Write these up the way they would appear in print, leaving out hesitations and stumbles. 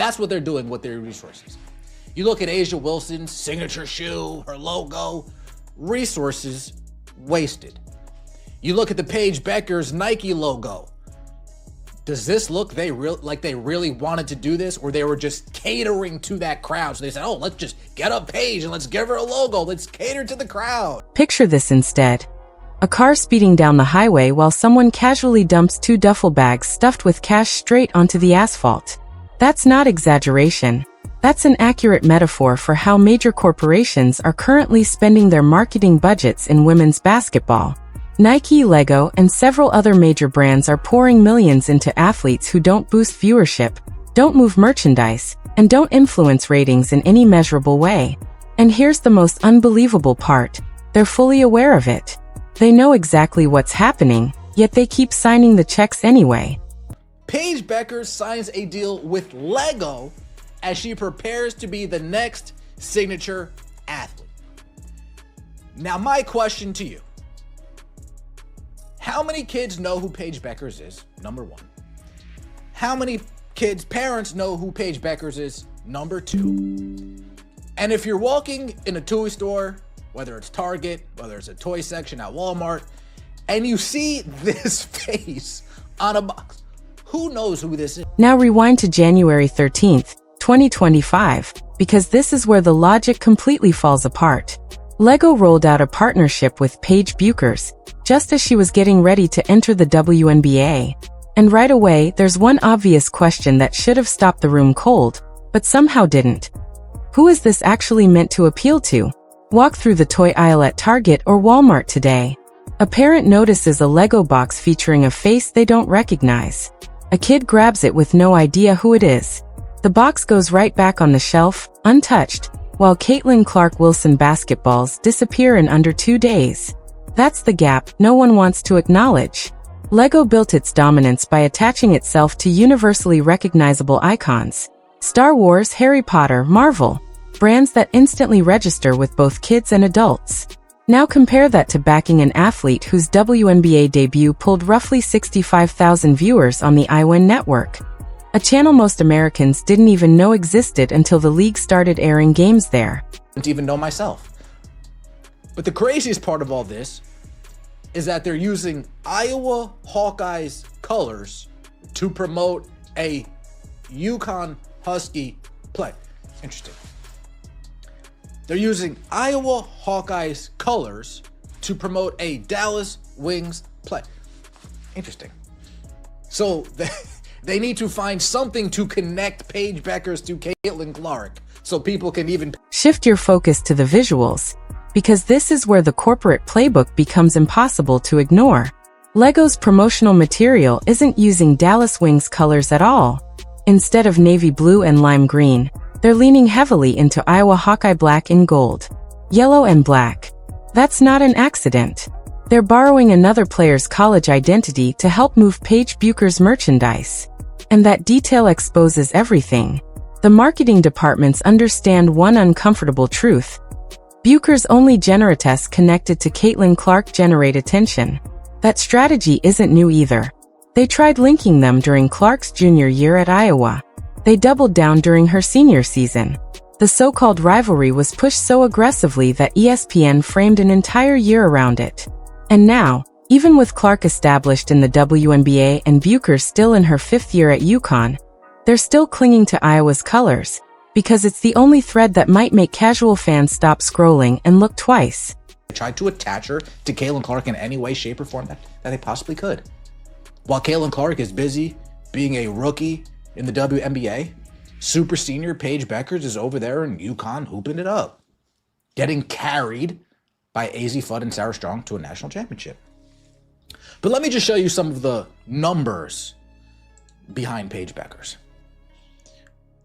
That's what they're doing with their resources. You look at Asia Wilson's signature shoe, her logo, resources wasted. You look at the Paige Bueckers Nike logo. Does this look like they really wanted to do this, or they were just catering to that crowd? So they said, oh, let's just get up Paige and let's give her a logo. Let's cater to the crowd. Picture this instead. A car speeding down the highway while someone casually dumps 2 duffel bags stuffed with cash straight onto the asphalt. That's not exaggeration. That's an accurate metaphor for how major corporations are currently spending their marketing budgets in women's basketball. Nike, Lego, and several other major brands are pouring millions into athletes who don't boost viewership, don't move merchandise, and don't influence ratings in any measurable way. And here's the most unbelievable part. They're fully aware of it. They know exactly what's happening, yet they keep signing the checks anyway. Paige Bueckers signs a deal with Lego as she prepares to be the next signature athlete. Now, my question to you. How many kids know who Paige Bueckers is? Number 1. How many kids' parents know who Paige Bueckers is? Number 2. And if you're walking in a toy store, whether it's Target, whether it's a toy section at Walmart, and you see this face on a box, who knows who this is? Now rewind to January 13th, 2025, because this is where the logic completely falls apart. Lego rolled out a partnership with Paige Bueckers, just as she was getting ready to enter the WNBA. And right away, there's one obvious question that should have stopped the room cold, but somehow didn't. Who is this actually meant to appeal to? Walk through the toy aisle at Target or Walmart today. A parent notices a Lego box featuring a face they don't recognize. A kid grabs it with no idea who it is. The box goes right back on the shelf, untouched, while Caitlin Clark-Wilson basketballs disappear in under 2 days. That's the gap no one wants to acknowledge. Lego built its dominance by attaching itself to universally recognizable icons. Star Wars, Harry Potter, Marvel. Brands that instantly register with both kids and adults. Now compare that to backing an athlete whose WNBA debut pulled roughly 65,000 viewers on the iWin network. A channel most Americans didn't even know existed until the league started airing games there. I didn't even know myself. But the craziest part of all this is that they're using Iowa Hawkeyes colors to promote a UConn Husky play. Interesting. They're using Iowa Hawkeyes colors to promote a Dallas Wings play. Interesting. So they need to find something to connect Paige Bueckers to Caitlin Clark so people can even shift your focus to the visuals, because this is where the corporate playbook becomes impossible to ignore. Lego's promotional material isn't using Dallas Wings colors at all. Instead of navy blue and lime green, they're leaning heavily into Iowa Hawkeye black and gold, yellow and black. That's not an accident. They're borrowing another player's college identity to help move Paige Bueckers' merchandise. And that detail exposes everything. The marketing departments understand one uncomfortable truth. Bueckers' only generatess connected to Caitlin Clark generate attention. That strategy isn't new either. They tried linking them during Clark's junior year at Iowa. They doubled down during her senior season. The so-called rivalry was pushed so aggressively that ESPN framed an entire year around it. And now, even with Clark established in the WNBA and Bueckers still in her 5th year at UConn, they're still clinging to Iowa's colors, because it's the only thread that might make casual fans stop scrolling and look twice. They tried to attach her to Caitlin Clark in any way, shape, or form that they possibly could. While Caitlin Clark is busy being a rookie in the WNBA, super senior Paige Bueckers is over there in UConn hooping it up, getting carried by AZ Fudd and Sarah Strong to a national championship. But let me just show you some of the numbers behind Paige Bueckers.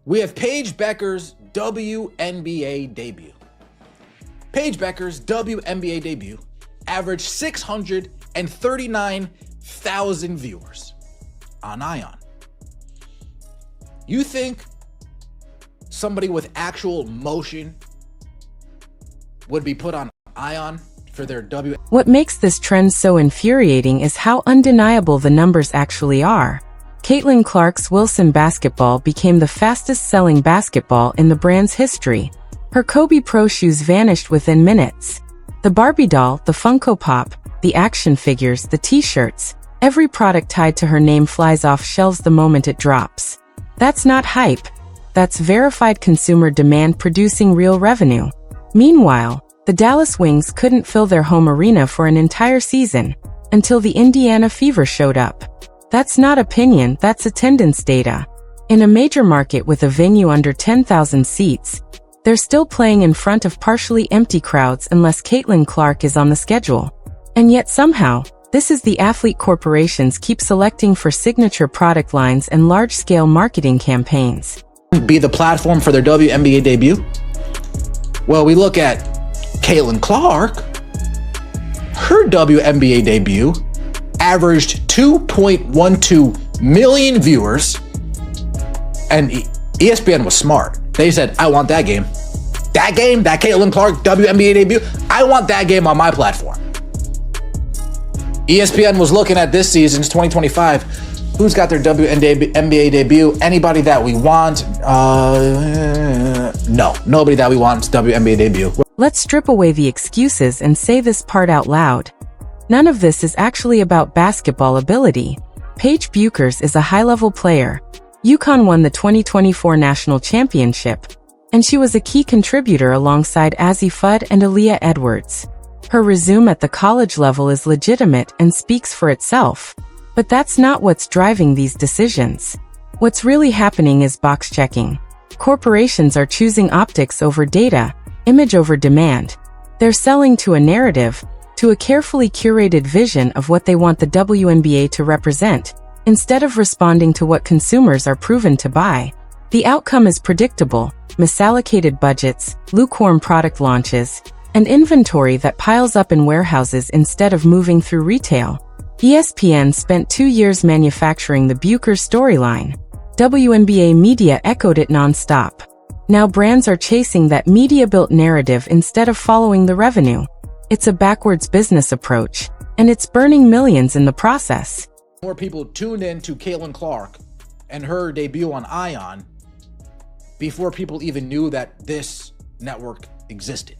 We have Paige Bueckers' WNBA debut. Paige Bueckers' WNBA debut averaged 639,000 viewers on ION. You think somebody with actual motion would be put on ION for their What makes this trend so infuriating is how undeniable the numbers actually are. Caitlin Clark's Wilson basketball became the fastest-selling basketball in the brand's history. Her Kobe Pro shoes vanished within minutes. The Barbie doll, the Funko Pop, the action figures, the t-shirts, every product tied to her name flies off shelves the moment it drops. That's not hype. That's verified consumer demand producing real revenue. Meanwhile, the Dallas Wings couldn't fill their home arena for an entire season until the Indiana Fever showed up. That's not opinion, that's attendance data. In a major market with a venue under 10,000 seats, they're still playing in front of partially empty crowds unless Caitlin Clark is on the schedule. And yet somehow, this is the athlete corporations keep selecting for signature product lines and large-scale marketing campaigns. Be the platform for their WNBA debut? Well, we look at Caitlin Clark. Her WNBA debut averaged 2.12 million viewers, and ESPN was smart. They said, I want that game. That game, that Caitlin Clark WNBA debut, I want that game on my platform. ESPN was looking at this season's 2025. Who's got their WNBA debut? Anybody that we want? No, nobody that we want's WNBA debut. Let's strip away the excuses and say this part out loud. None of this is actually about basketball ability. Paige Bueckers is a high-level player. UConn won the 2024 national championship, and she was a key contributor alongside Azzi Fudd and Aaliyah Edwards. Her resume at the college level is legitimate and speaks for itself. But that's not what's driving these decisions. What's really happening is box checking. Corporations are choosing optics over data, image over demand. They're selling to a narrative, to a carefully curated vision of what they want the WNBA to represent, instead of responding to what consumers are proven to buy. The outcome is predictable: misallocated budgets, lukewarm product launches, and inventory that piles up in warehouses instead of moving through retail. ESPN spent 2 years manufacturing the Bueckers storyline. WNBA media echoed it nonstop. Now brands are chasing that media-built narrative instead of following the revenue. It's a backwards business approach, and it's burning millions in the process. More people tuned in to Caitlin Clark and her debut on ION before people even knew that this network existed.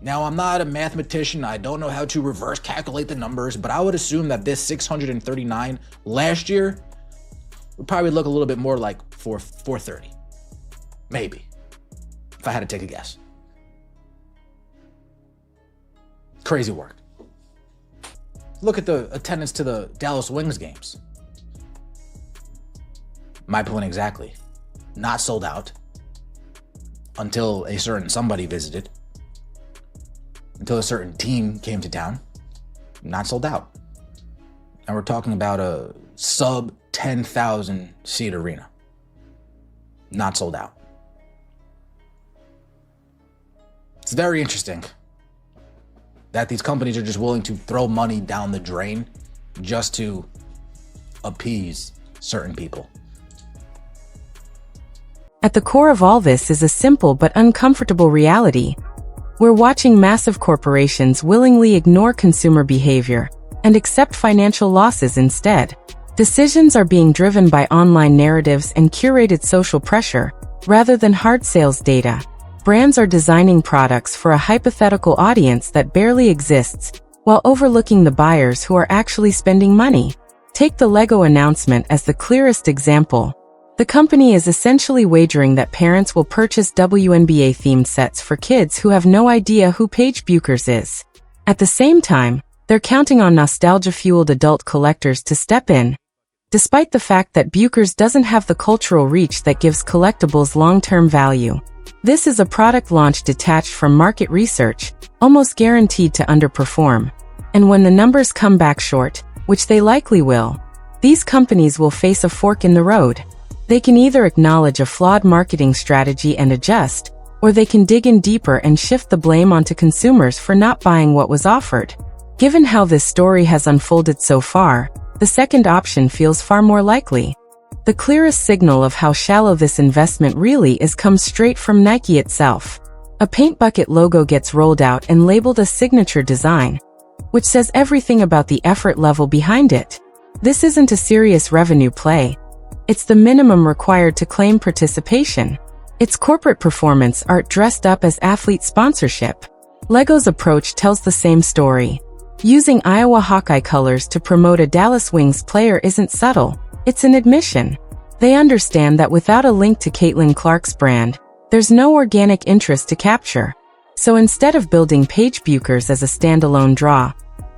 Now, I'm not a mathematician. I don't know how to reverse calculate the numbers, but I would assume that this 639 last year would probably look a little bit more like 430. Maybe, if I had to take a guess. Crazy work. Look at the attendance to the Dallas Wings games. My point exactly. Not sold out until a certain somebody visited. Until a certain team came to town. Not sold out. And we're talking about a sub 10,000 seat arena. Not sold out. It's very interesting that these companies are just willing to throw money down the drain just to appease certain people. At the core of all this is a simple but uncomfortable reality. We're watching massive corporations willingly ignore consumer behavior and accept financial losses instead. Decisions are being driven by online narratives and curated social pressure, rather than hard sales data. Brands are designing products for a hypothetical audience that barely exists, while overlooking the buyers who are actually spending money. Take the Lego announcement as the clearest example. The company is essentially wagering that parents will purchase WNBA-themed sets for kids who have no idea who Paige Bueckers is. At the same time, they're counting on nostalgia-fueled adult collectors to step in, despite the fact that Bueckers doesn't have the cultural reach that gives collectibles long-term value. This is a product launch detached from market research, almost guaranteed to underperform. And when the numbers come back short, which they likely will, these companies will face a fork in the road. They can either acknowledge a flawed marketing strategy and adjust, or they can dig in deeper and shift the blame onto consumers for not buying what was offered. Given how this story has unfolded so far, the second option feels far more likely. The clearest signal of how shallow this investment really is comes straight from Nike itself. A paint bucket logo gets rolled out and labeled a signature design, which says everything about the effort level behind it. This isn't a serious revenue play. It's the minimum required to claim participation. It's corporate performance art dressed up as athlete sponsorship. LEGO's approach tells the same story. Using Iowa Hawkeye colors to promote a Dallas Wings player isn't subtle. It's an admission. They understand that without a link to Caitlin Clark's brand, there's no organic interest to capture. So instead of building Paige Bueckers as a standalone draw,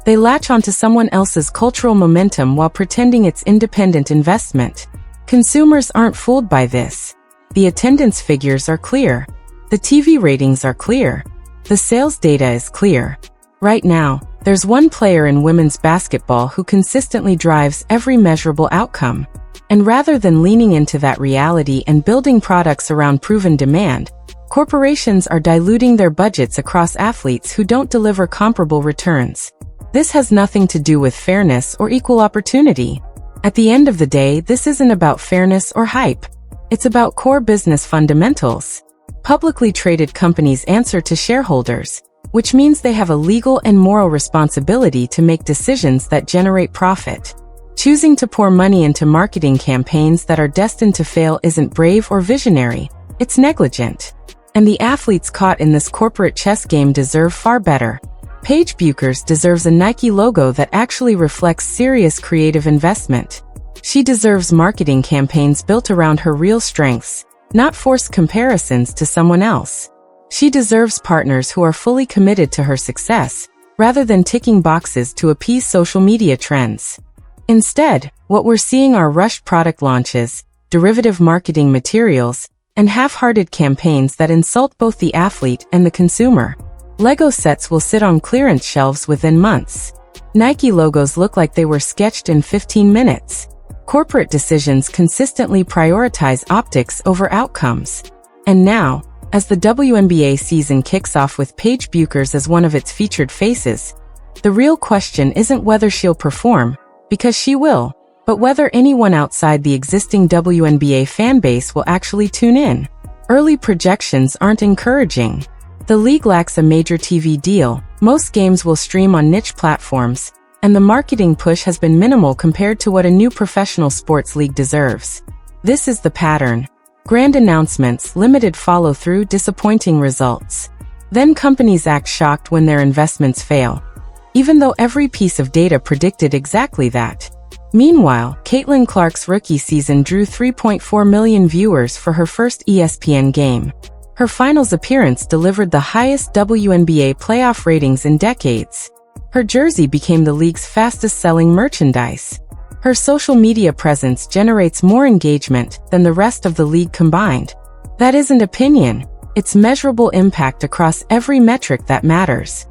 they latch onto someone else's cultural momentum while pretending it's independent investment. Consumers aren't fooled by this. The attendance figures are clear. The TV ratings are clear. The sales data is clear. Right now, there's one player in women's basketball who consistently drives every measurable outcome. And rather than leaning into that reality and building products around proven demand, corporations are diluting their budgets across athletes who don't deliver comparable returns. This has nothing to do with fairness or equal opportunity. At the end of the day, this isn't about fairness or hype. It's about core business fundamentals. Publicly traded companies answer to shareholders, which means they have a legal and moral responsibility to make decisions that generate profit. Choosing to pour money into marketing campaigns that are destined to fail isn't brave or visionary, it's negligent. And the athletes caught in this corporate chess game deserve far better. Paige Bueckers deserves a Nike logo that actually reflects serious creative investment. She deserves marketing campaigns built around her real strengths, not forced comparisons to someone else. She deserves partners who are fully committed to her success, rather than ticking boxes to appease social media trends. Instead, what we're seeing are rushed product launches, derivative marketing materials, and half-hearted campaigns that insult both the athlete and the consumer. LEGO sets will sit on clearance shelves within months. Nike logos look like they were sketched in 15 minutes. Corporate decisions consistently prioritize optics over outcomes. And now, as the WNBA season kicks off with Paige Bueckers as one of its featured faces, the real question isn't whether she'll perform, because she will, but whether anyone outside the existing WNBA fanbase will actually tune in. Early projections aren't encouraging. The league lacks a major TV deal, most games will stream on niche platforms, and the marketing push has been minimal compared to what a new professional sports league deserves. This is the pattern. Grand announcements, limited follow-through, disappointing results. Then companies act shocked when their investments fail, even though every piece of data predicted exactly that. Meanwhile, Caitlin Clark's rookie season drew 3.4 million viewers for her first ESPN game. Her finals appearance delivered the highest WNBA playoff ratings in decades. Her jersey became the league's fastest-selling merchandise. Her social media presence generates more engagement than the rest of the league combined. That isn't opinion, it's measurable impact across every metric that matters.